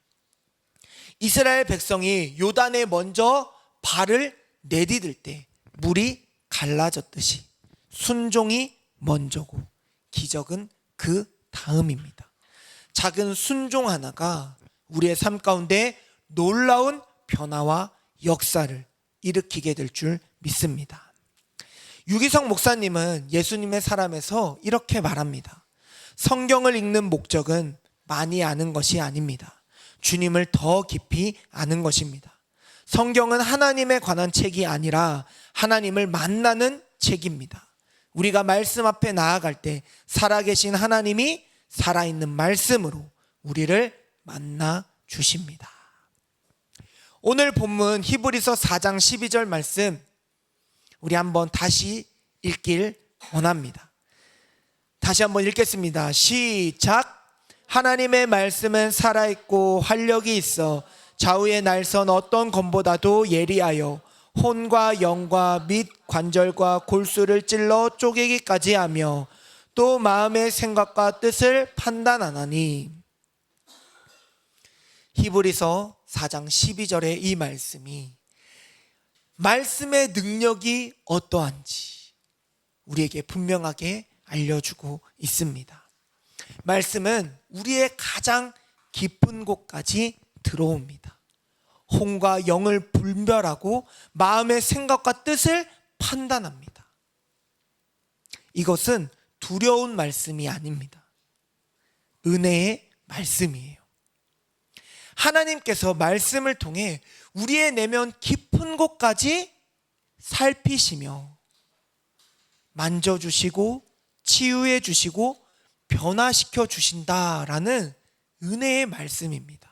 Speaker 1: 이스라엘 백성이 요단에 먼저 발을 내디딜 때 물이 갈라졌듯이 순종이 먼저고 기적은 그 다음입니다. 작은 순종 하나가 우리의 삶 가운데 놀라운 변화와 역사를 일으키게 될 줄 믿습니다. 유기성 목사님은 예수님의 사람에서 이렇게 말합니다. 성경을 읽는 목적은 많이 아는 것이 아닙니다. 주님을 더 깊이 아는 것입니다. 성경은 하나님에 관한 책이 아니라 하나님을 만나는 책입니다. 우리가 말씀 앞에 나아갈 때 살아계신 하나님이 살아있는 말씀으로 우리를 만나 주십니다. 오늘 본문 히브리서 4장 12절 말씀 우리 한번 다시 읽길 원합니다. 다시 한번 읽겠습니다. 시작. 하나님의 말씀은 살아있고 활력이 있어 좌우의 날선 어떤 검보다도 예리하여 혼과 영과 및 관절과 골수를 찔러 쪼개기까지 하며 또 마음의 생각과 뜻을 판단하나니. 히브리서 4장 12절의 이 말씀이 말씀의 능력이 어떠한지 우리에게 분명하게 알려주고 있습니다. 말씀은 우리의 가장 깊은 곳까지 들어옵니다. 혼과 영을 분별하고 마음의 생각과 뜻을 판단합니다. 이것은 두려운 말씀이 아닙니다. 은혜의 말씀이에요. 하나님께서 말씀을 통해 우리의 내면 깊은 곳까지 살피시며 만져주시고 치유해 주시고 변화시켜 주신다라는 은혜의 말씀입니다.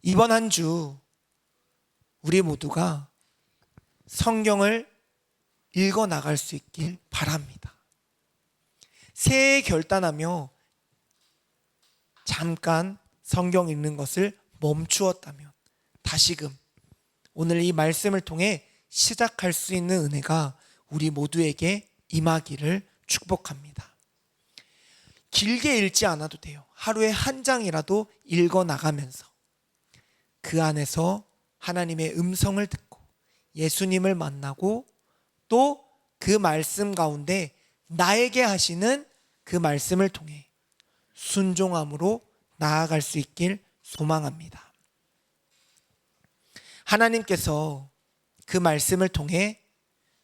Speaker 1: 이번 한 주 우리 모두가 성경을 읽어 나갈 수 있길 바랍니다. 새해 결단하며 잠깐 성경 읽는 것을 멈추었다면 다시금 오늘 이 말씀을 통해 시작할 수 있는 은혜가 우리 모두에게 임하기를 축복합니다. 길게 읽지 않아도 돼요. 하루에 한 장이라도 읽어 나가면서 그 안에서 하나님의 음성을 듣고 예수님을 만나고 또 그 말씀 가운데 나에게 하시는 그 말씀을 통해 순종함으로 나아갈 수 있길 소망합니다. 하나님께서 그 말씀을 통해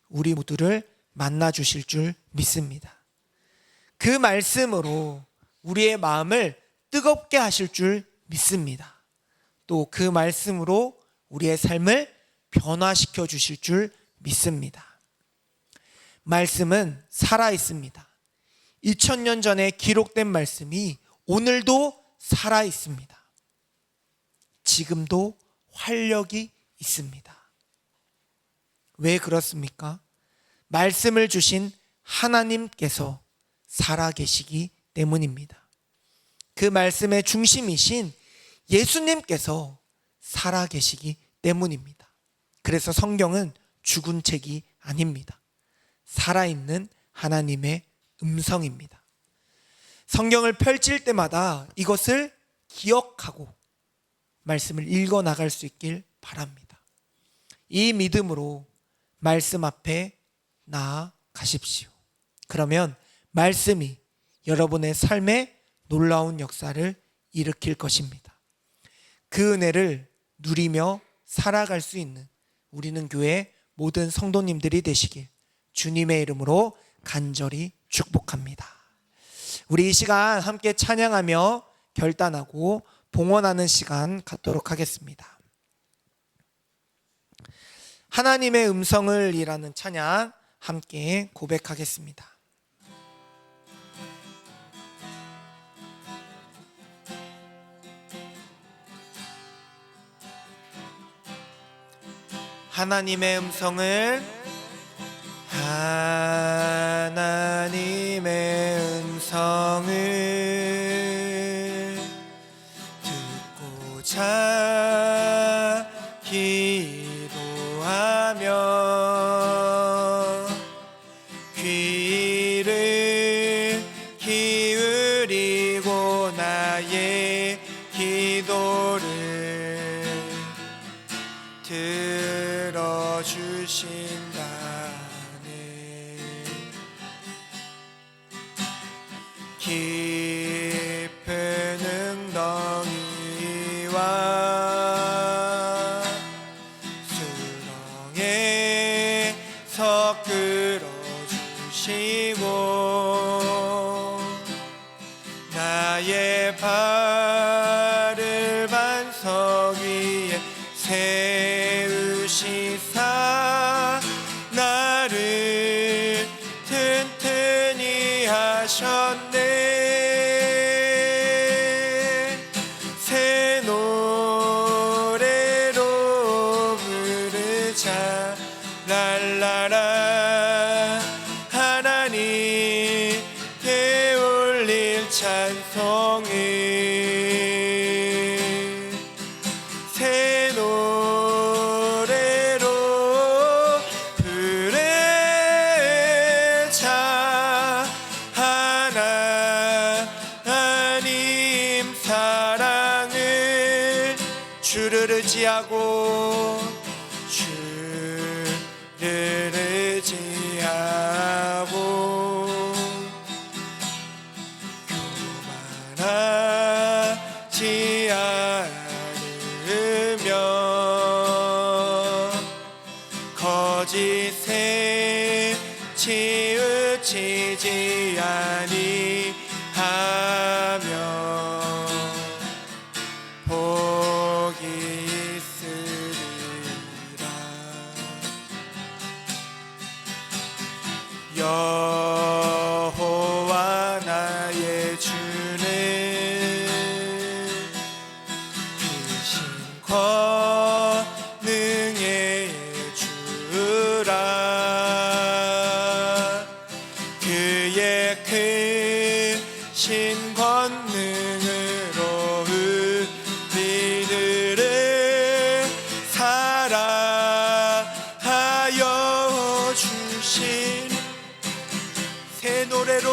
Speaker 1: 우리 모두를 만나 주실 줄 믿습니다. 그 말씀으로 우리의 마음을 뜨겁게 하실 줄 믿습니다. 또 그 말씀으로 우리의 삶을 변화시켜 주실 줄 믿습니다. 말씀은 살아 있습니다. 2000년 전에 기록된 말씀이 오늘도 살아 있습니다. 지금도 활력이 있습니다. 왜 그렇습니까? 말씀을 주신 하나님께서 살아계시기 때문입니다. 그 말씀의 중심이신 예수님께서 살아계시기 때문입니다. 그래서 성경은 죽은 책이 아닙니다. 살아있는 하나님의 음성입니다. 성경을 펼칠 때마다 이것을 기억하고 말씀을 읽어 나갈 수 있길 바랍니다. 이 믿음으로 말씀 앞에 나아가십시오. 그러면 말씀이 여러분의 삶에 놀라운 역사를 일으킬 것입니다. 그 은혜를 누리며 살아갈 수 있는 우리는 교회 모든 성도님들이 되시길 주님의 이름으로 간절히 축복합니다. 우리 이 시간 함께 찬양하며 결단하고 봉헌하는 시간 갖도록 하겠습니다. 하나님의 음성을 이라는 찬양 함께 고백하겠습니다. 하나님의 음성을 하나님의 음성을 듣고자 기도하며 귀를 기울이고 나의 기도를 들어주신다네. 깊은 웅덩이와 수렁에서 끌어주시고 나의 발을 반석 위에 세우시사 나를 튼튼히 하셨네. 새 노래로 부르자 랄라라. 하나님께 올릴 찬송을 새 노래로 부르자. 하나님 사랑을 주를 의지하고 주를 거짓에 치우치지 아니하며 복이 있으리라. 여호와 나의 주는 크신 권능의 주라. 그의 크신 권능으로 우리들을 사랑하여 주신 새 노래로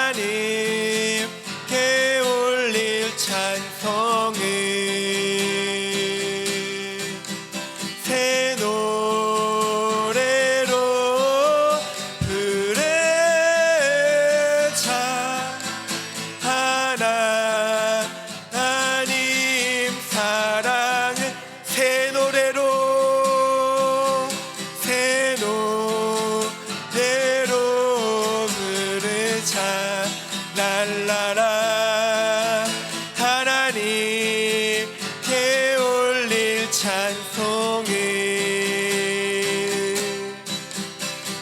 Speaker 1: 하나님께 올릴 찬송을 새 노래로 부르자. 하나님 사랑을 새 노래로 부르자. 랄라라. 하나님께 올릴 찬송을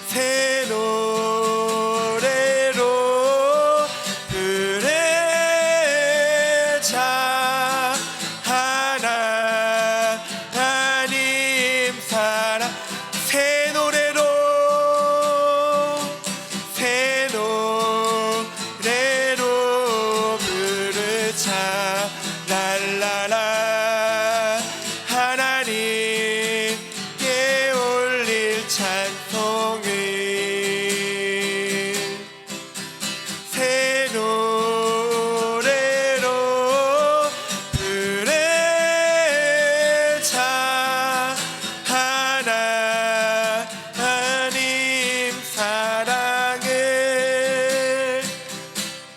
Speaker 1: 새 노래로 부르자. 하나님 사랑 새 노래로 부르자. 랄라라. 하나님께 올릴 찬송을 새 노래로 부르자. 하나님 사랑을.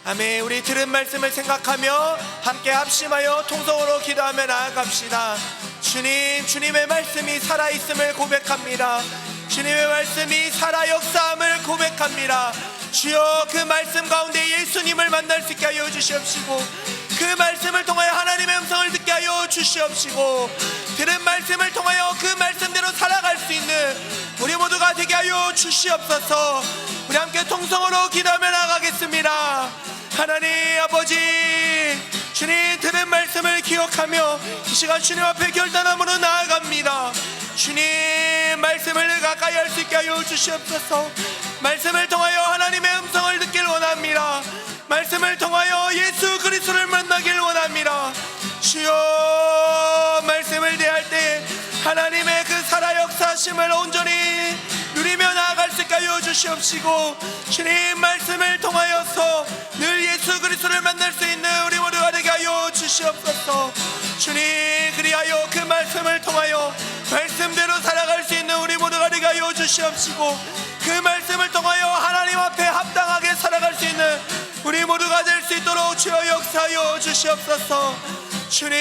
Speaker 1: 아멘. 우리 들은 말씀을 생각하며 함께 합심하여 통성으로 기도하며 나아갑시다. 주님, 주님의 말씀이 살아있음을 고백합니다. 주님의 말씀이 살아 역사함을 고백합니다. 주여, 그 말씀 가운데 예수님을 만날 수 있게 하여 주시옵시고 그 말씀을 통하여 하나님의 음성을 듣게 하여 주시옵시고 들은 말씀을 통하여 그 말씀대로 살아갈 수 있는 우리 모두가 되게 하여 주시옵소서. 우리 함께 통성으로 기도하며 나가겠습니다. 하나님 아버지, 주님 들은 말씀을 기억하며 이 시간 주님 앞에 결단함으로 나아갑니다. 주님 말씀을 가까이 할 수 있게 하여 주시옵소서. 말씀을 통하여 하나님의 음성을 듣길 원합니다. 말씀을 통하여 예수 그리스도를 만나길 원합니다. 주여, 말씀을 대할 때 하나님의 그 살아 역사하심을 온전히 누리며 나아갈 수 있게 하여 주시옵시고 주님 말씀을 통하여서 늘 예수 그리스도를 만날 수 있는 우리 모두가 되게 하여 주시옵소서. 주님, 그리하여 그 말씀을 통하여 말씀대로 살아갈 수 있는 우리 모두가 되게 하여 주시옵시고 그 말씀을 통하여 하나님 앞에 합당하게 살아갈 수 있는 우리 모두가 될 수 있도록 주여 역사하여 주시옵소서. 주님,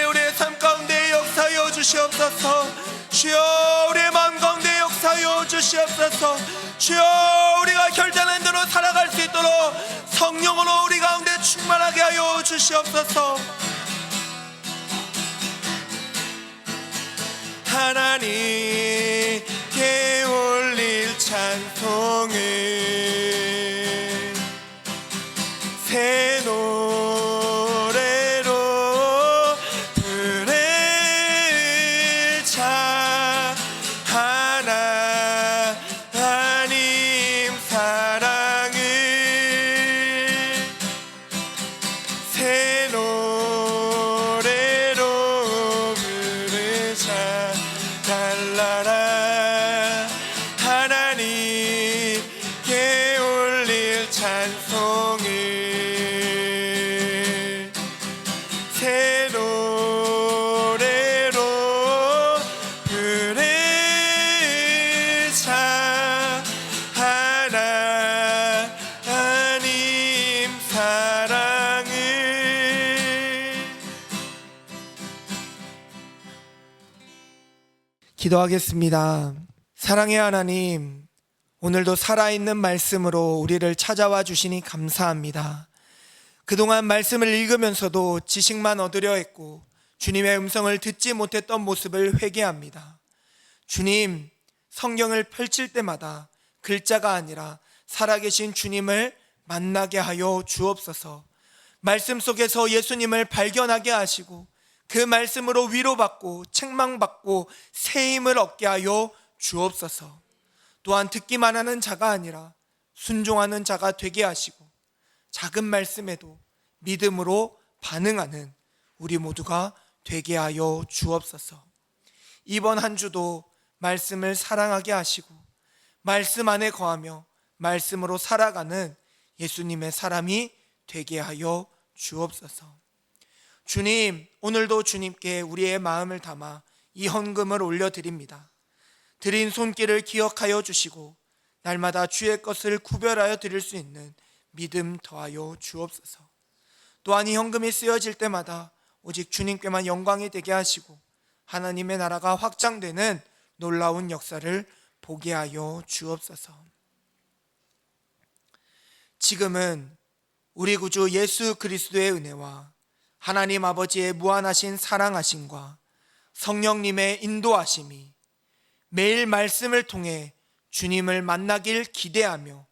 Speaker 1: 우리의 삶 가운데 역사하여 주시옵소서. 주여, 우리의 마음 가운데 역사하여 주시옵소서. 주여, 우리가 결단한 대로 살아갈 수 있도록 성령으로 우리 가운데 충만하게 하여 주시옵소서. 하나님께 올릴 찬송을 새 노래로 부르자. 하나님 사랑을 새 노래로 부르자. 달라라. 하나님께 올릴 찬송을 새 노래로 부르자. 하나님 기도하겠습니다. 사랑의 하나님, 오늘도 살아있는 말씀으로 우리를 찾아와 주시니 감사합니다. 그동안 말씀을 읽으면서도 지식만 얻으려 했고 주님의 음성을 듣지 못했던 모습을 회개합니다. 주님, 성경을 펼칠 때마다 글자가 아니라 살아계신 주님을 만나게 하여 주옵소서. 말씀 속에서 예수님을 발견하게 하시고 그 말씀으로 위로받고 책망받고 새 힘을 얻게 하여 주옵소서. 또한 듣기만 하는 자가 아니라 순종하는 자가 되게 하시고 작은 말씀에도 믿음으로 반응하는 우리 모두가 되게 하여 주옵소서. 이번 한 주도 말씀을 사랑하게 하시고 말씀 안에 거하며 말씀으로 살아가는 예수님의 사람이 되게 하여 주옵소서. 주님, 오늘도 주님께 우리의 마음을 담아 이 헌금을 올려드립니다. 드린 손길을 기억하여 주시고 날마다 주의 것을 구별하여 드릴 수 있는 믿음 더하여 주옵소서. 또한 이 헌금이 쓰여질 때마다 오직 주님께만 영광이 되게 하시고 하나님의 나라가 확장되는 놀라운 역사를 보게 하여 주옵소서. 지금은 우리 구주 예수 그리스도의 은혜와 하나님 아버지의 무한하신 사랑하심과 성령님의 인도하심이 매일 말씀을 통해 주님을 만나길 기대하며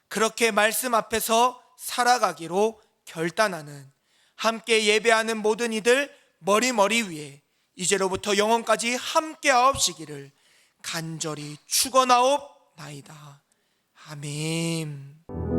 Speaker 1: 그렇게 말씀 앞에서 살아가기로 결단하는 함께 예배하는 모든 이들 머리 위에 이제로부터 영원까지 함께하옵시기를 간절히 축원하옵나이다. 아멘.